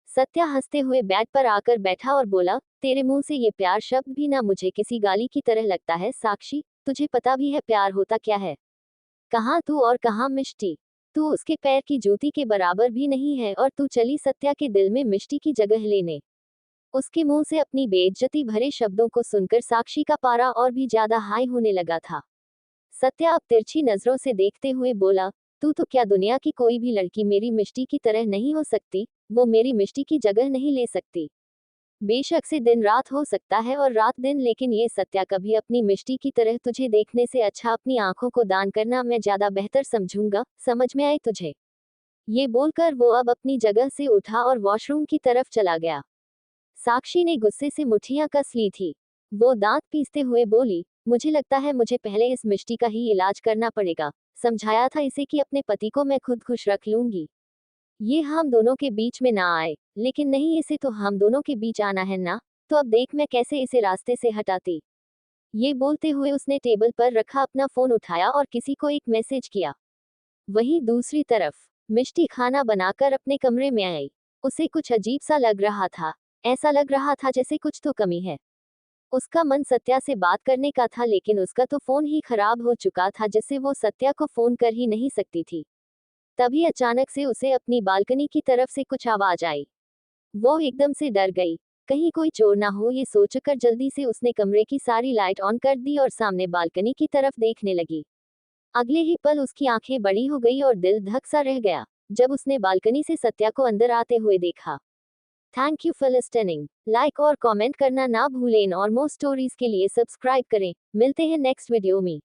सत्या हंसते हुए बेड पर आकर बैठा और बोला, तेरे मुंह से ये प्यार शब्द भी ना मुझे किसी गाली की तरह लगता है साक्षी, तुझे पता भी है प्यार होता क्या है? कहाँ तू और कहाँ मिष्टी? तू उसके पैर की जूती के बराबर भी नहीं है और तू चली सत्या के दिल में मिष्टी की जगह लेने। उसके मुंह से अपनी बेइज्जती भरे शब्दों को सुनकर साक्षी का पारा और भी ज्यादा हाई होने लगा था। सत्या अब तिरछी नजरों से देखते हुए बोला, तू तो क्या दुनिया की कोई भी लड़की मेरी मिष्टी की तरह नहीं हो सकती, वो मेरी मिष्टी की जगह नहीं ले सकती। बेशक से दिन रात हो सकता है और रात दिन, लेकिन ये सत्या कभी अपनी मिष्टी की तरह तुझे देखने से अच्छा अपनी आंखों को दान करना मैं ज्यादा बेहतर समझूंगा, समझ में आए तुझे? ये बोलकर वो अब अपनी जगह से उठा और वॉशरूम की तरफ चला गया। साक्षी ने गुस्से से मुठ्ठियां कस ली थी। वो दांत पीसते हुए बोली, मुझे लगता है मुझे पहले इस मिष्टी का ही इलाज करना पड़ेगा। समझाया था इसे कि अपने पति को मैं खुद खुश रख लूंगी, ये हम दोनों के बीच में ना आए, लेकिन नहीं, इसे तो हम दोनों के बीच आना है ना, तो अब देख मैं कैसे इसे रास्ते से हटाती। ये बोलते हुए उसने टेबल पर रखा अपना फोन उठाया और किसी को एक मैसेज किया। वहीं दूसरी तरफ मिष्टी खाना बनाकर अपने कमरे में आई। उसे कुछ अजीब सा लग रहा था, ऐसा लग रहा था जैसे कुछ तो कमी है। उसका मन सत्या से बात करने का था, लेकिन उसका तो फोन ही खराब हो चुका था जिससे वो सत्या को फोन कर ही नहीं सकती थी। तभी अचानक से उसे अपनी बालकनी की तरफ से कुछ आवाज आई। वो एकदम से डर गई, कहीं कोई चोर ना हो, ये सोचकर जल्दी से उसने कमरे की सारी लाइट ऑन कर दी और सामने बालकनी की तरफ देखने लगी। अगले ही पल उसकी आंखें बड़ी हो गई और दिल धक सा रह गया जब उसने बालकनी से सत्या को अंदर आते हुए देखा। Thank you for listening. Like और कमेंट करना ना भूलें और मोर स्टोरीज के लिए सब्सक्राइब करें। मिलते हैं नेक्स्ट वीडियो में।